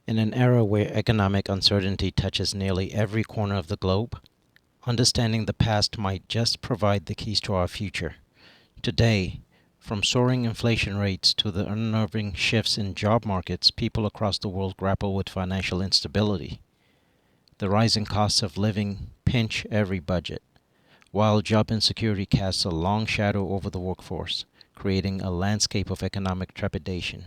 In an era where economic uncertainty touches nearly every corner of the globe, understanding the past might just provide the keys to our future. Today, from soaring inflation rates to the unnerving shifts in job markets, people across the world grapple with financial instability. The rising costs of living pinch every budget, while job insecurity casts a long shadow over the workforce, creating a landscape of economic trepidation.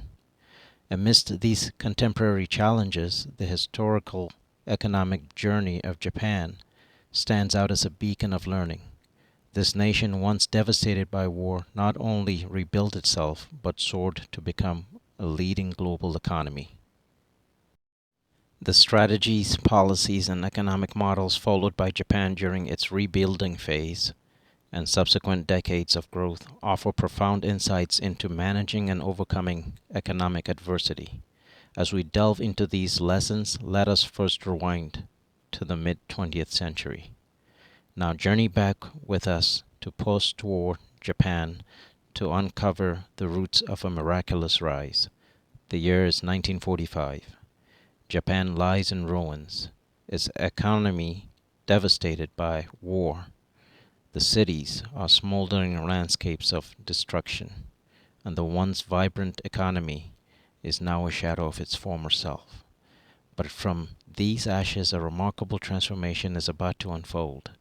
Amidst these contemporary challenges, the historical economic journey of Japan stands out as a beacon of learning. This nation, once devastated by war, not only rebuilt itself, but soared to become a leading global economy. The strategies, policies, and economic models followed by Japan during its rebuilding phase and subsequent decades of growth offer profound insights into managing and overcoming economic adversity. As we delve into these lessons, let us first rewind to the mid 20th century. Now, journey back with us to post war Japan to uncover the roots of a miraculous rise. The year is 1945. Japan lies in ruins, its economy devastated by war. The cities are smoldering landscapes of destruction, and the once vibrant economy is now a shadow of its former self. But from these ashes, a remarkable transformation is about to unfold.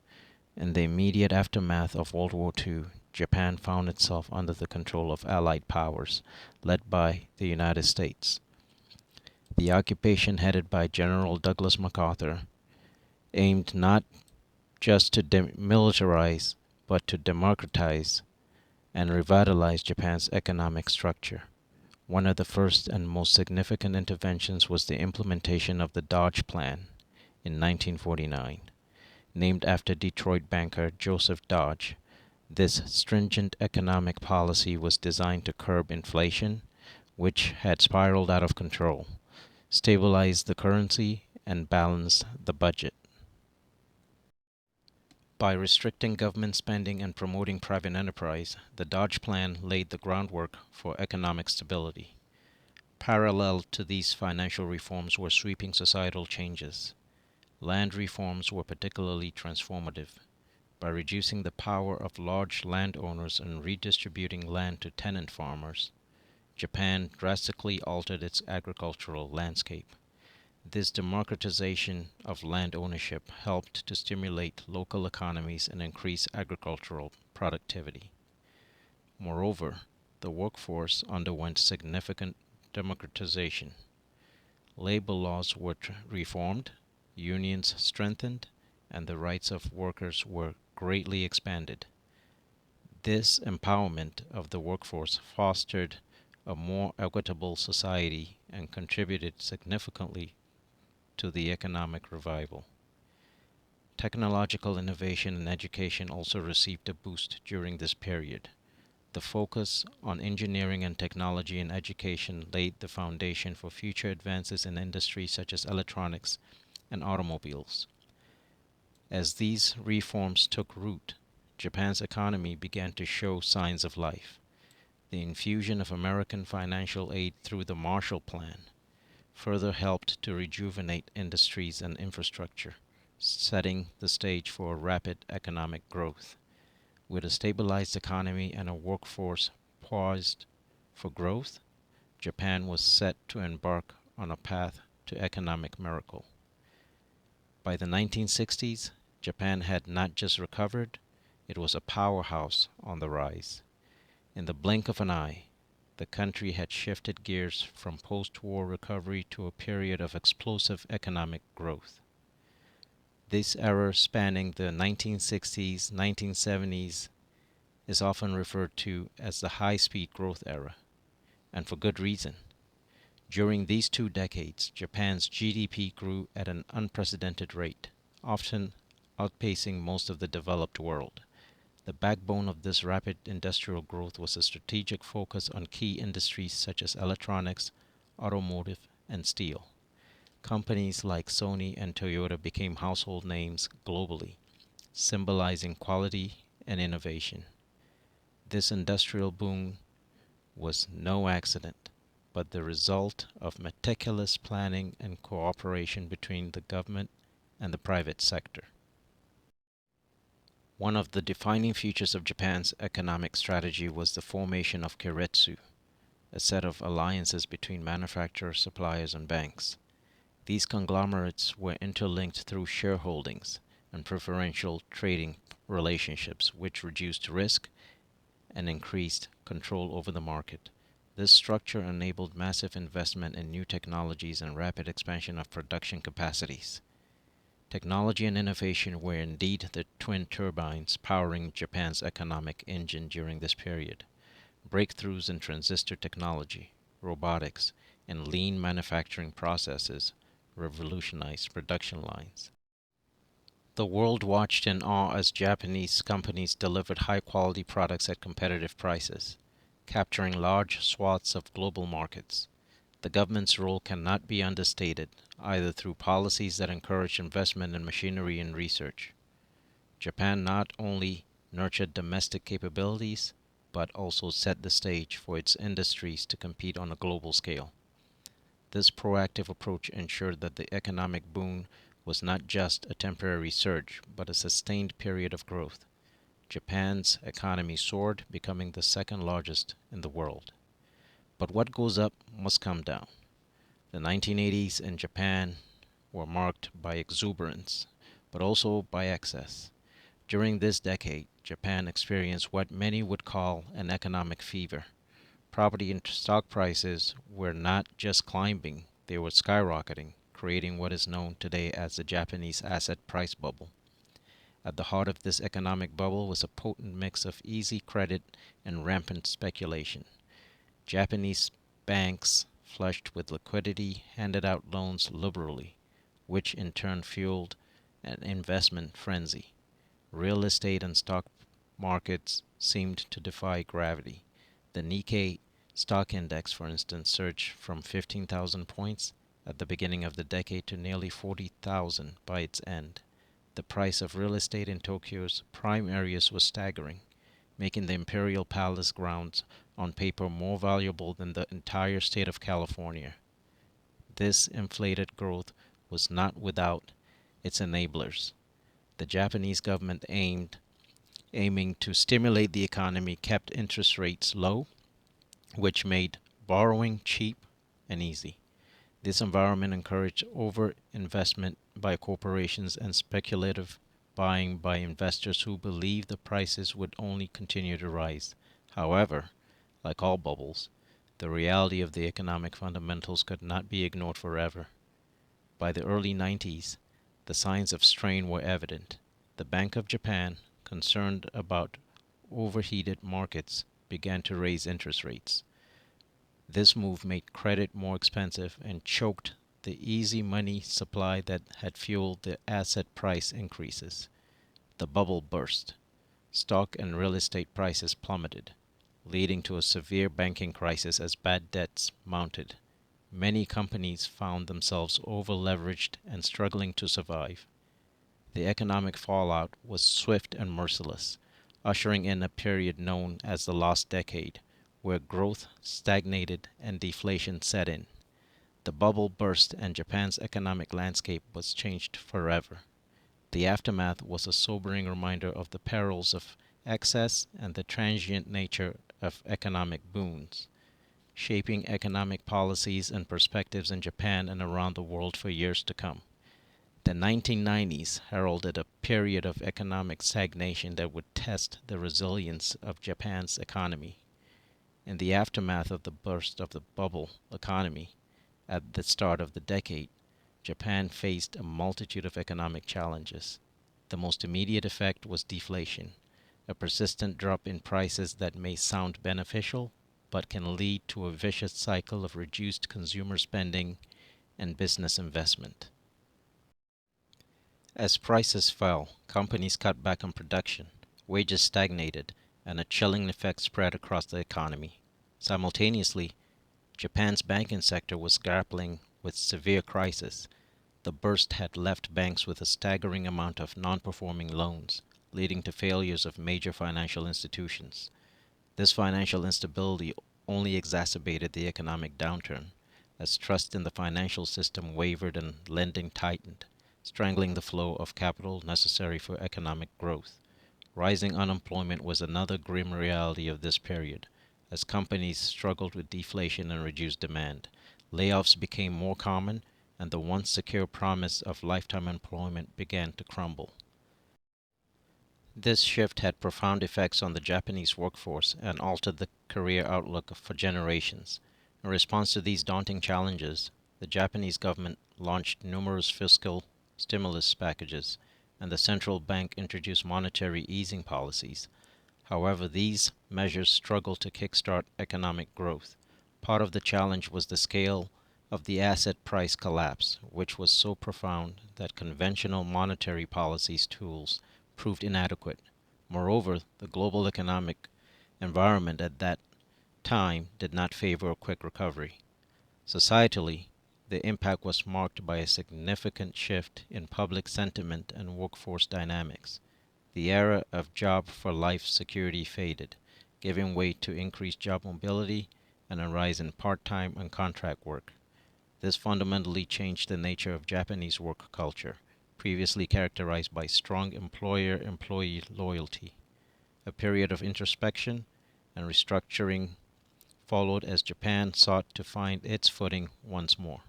In the immediate aftermath of World War II, Japan found itself under the control of Allied powers, led by the United States. The occupation, headed by General Douglas MacArthur, aimed not just to demilitarize, but to democratize and revitalize Japan's economic structure. One of the first and most significant interventions was the implementation of the Dodge Plan in 1949. Named after Detroit banker Joseph Dodge, this stringent economic policy was designed to curb inflation, which had spiraled out of control, stabilize the currency, and balance the budget. By restricting government spending and promoting private enterprise, the Dodge Plan laid the groundwork for economic stability. Parallel to these financial reforms were sweeping societal changes. Land reforms were particularly transformative. By reducing the power of large landowners and redistributing land to tenant farmers, Japan drastically altered its agricultural landscape. This democratization of land ownership helped to stimulate local economies and increase agricultural productivity. Moreover, the workforce underwent significant democratization. Labor laws were reformed, unions strengthened, and the rights of workers were greatly expanded. This empowerment of the workforce fostered a more equitable society and contributed significantly to the economic revival. Technological innovation and education also received a boost during this period. The focus on engineering and technology in education laid the foundation for future advances in industries such as electronics and automobiles. As these reforms took root, Japan's economy began to show signs of life. The infusion of American financial aid through the Marshall Plan further helped to rejuvenate industries and infrastructure, setting the stage for rapid economic growth. With a stabilized economy and a workforce poised for growth, Japan was set to embark on a path to economic miracle. By the 1960s, Japan had not just recovered, it was a powerhouse on the rise. In the blink of an eye, the country had shifted gears from post-war recovery to a period of explosive economic growth. This era, spanning the 1960s, 1970s, is often referred to as the high-speed growth era, and for good reason. During these 2 decades, Japan's GDP grew at an unprecedented rate, often outpacing most of the developed world. The backbone of this rapid industrial growth was a strategic focus on key industries such as electronics, automotive, and steel. Companies like Sony and Toyota became household names globally, symbolizing quality and innovation. This industrial boom was no accident, but the result of meticulous planning and cooperation between the government and the private sector. One of the defining features of Japan's economic strategy was the formation of keiretsu, a set of alliances between manufacturers, suppliers, and banks. These conglomerates were interlinked through shareholdings and preferential trading relationships, which reduced risk and increased control over the market. This structure enabled massive investment in new technologies and rapid expansion of production capacities. Technology and innovation were indeed the twin turbines powering Japan's economic engine during this period. Breakthroughs in transistor technology, robotics, and lean manufacturing processes revolutionized production lines. The world watched in awe as Japanese companies delivered high quality products at competitive prices, capturing large swaths of global markets. The government's role cannot be understated, either through policies that encourage investment in machinery and research. Japan not only nurtured domestic capabilities, but also set the stage for its industries to compete on a global scale. This proactive approach ensured that the economic boom was not just a temporary surge, but a sustained period of growth. Japan's economy soared, becoming the second largest in the world. But what goes up must come down. The 1980s in Japan were marked by exuberance, but also by excess. During this decade, Japan experienced what many would call an economic fever. Property and stock prices were not just climbing, they were skyrocketing, creating what is known today as the Japanese asset price bubble. At the heart of this economic bubble was a potent mix of easy credit and rampant speculation. Japanese banks, flushed with liquidity, handed out loans liberally, which in turn fueled an investment frenzy. Real estate and stock markets seemed to defy gravity. The Nikkei stock index, for instance, surged from 15,000 points at the beginning of the decade to nearly 40,000 by its end. The price of real estate in Tokyo's prime areas was staggering, making the Imperial Palace grounds on paper more valuable than the entire state of California. This inflated growth was not without its enablers. The Japanese government aiming to stimulate the economy kept interest rates low, which made borrowing cheap and easy. This environment encouraged over-investment by corporations and speculative buying by investors who believed the prices would only continue to rise. However, like all bubbles, the reality of the economic fundamentals could not be ignored forever. By the early 90s, the signs of strain were evident. The Bank of Japan, concerned about overheated markets, began to raise interest rates. This move made credit more expensive and choked the easy money supply that had fueled the asset price increases. The bubble burst. Stock and real estate prices plummeted, leading to a severe banking crisis as bad debts mounted. Many companies found themselves over-leveraged and struggling to survive. The economic fallout was swift and merciless, ushering in a period known as the Lost Decade, where growth stagnated and deflation set in. The bubble burst and Japan's economic landscape was changed forever. The aftermath was a sobering reminder of the perils of excess and the transient nature of economic boons, shaping economic policies and perspectives in Japan and around the world for years to come. The 1990s heralded a period of economic stagnation that would test the resilience of Japan's economy. In the aftermath of the burst of the bubble economy at the start of the decade, Japan faced a multitude of economic challenges. The most immediate effect was deflation, a persistent drop in prices that may sound beneficial, but can lead to a vicious cycle of reduced consumer spending and business investment. As prices fell, companies cut back on production, wages stagnated, and a chilling effect spread across the economy. Simultaneously, Japan's banking sector was grappling with severe crisis. The burst had left banks with a staggering amount of non-performing loans, leading to failures of major financial institutions. This financial instability only exacerbated the economic downturn, as trust in the financial system wavered and lending tightened, strangling the flow of capital necessary for economic growth. Rising unemployment was another grim reality of this period, as companies struggled with deflation and reduced demand. Layoffs became more common, and the once secure promise of lifetime employment began to crumble. This shift had profound effects on the Japanese workforce and altered the career outlook for generations. In response to these daunting challenges, the Japanese government launched numerous fiscal stimulus packages, and the central bank introduced monetary easing policies. However, these measures struggled to kickstart economic growth. Part of the challenge was the scale of the asset price collapse, which was so profound that conventional monetary policies tools proved inadequate. Moreover, the global economic environment at that time did not favor a quick recovery. Societally, the impact was marked by a significant shift in public sentiment and workforce dynamics. The era of job for life security faded, giving way to increased job mobility and a rise in part time and contract work. This fundamentally changed the nature of Japanese work culture, previously characterized by strong employer employee loyalty. A period of introspection and restructuring followed as Japan sought to find its footing once more.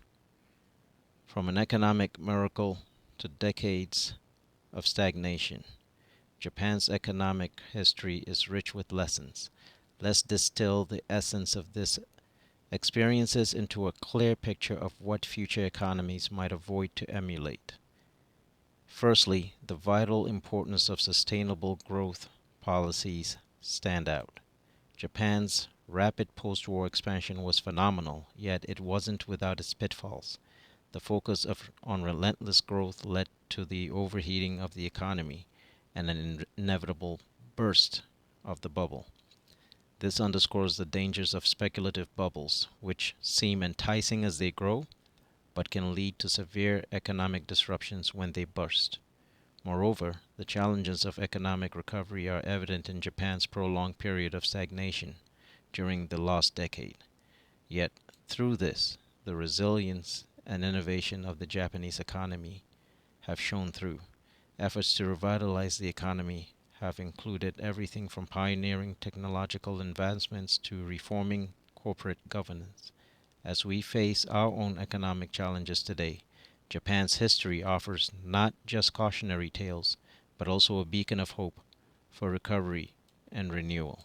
From an economic miracle to decades of stagnation, Japan's economic history is rich with lessons. Let's distill the essence of these experiences into a clear picture of what future economies might avoid to emulate. Firstly, the vital importance of sustainable growth policies stand out. Japan's rapid post-war expansion was phenomenal, yet it wasn't without its pitfalls. The focus on relentless growth led to the overheating of the economy and an inevitable burst of the bubble. This underscores the dangers of speculative bubbles, which seem enticing as they grow, but can lead to severe economic disruptions when they burst. Moreover, the challenges of economic recovery are evident in Japan's prolonged period of stagnation during the last decade. Yet, through this, the resilience and innovation of the Japanese economy have shown through. Efforts to revitalize the economy have included everything from pioneering technological advancements to reforming corporate governance. As we face our own economic challenges today, Japan's history offers not just cautionary tales, but also a beacon of hope for recovery and renewal.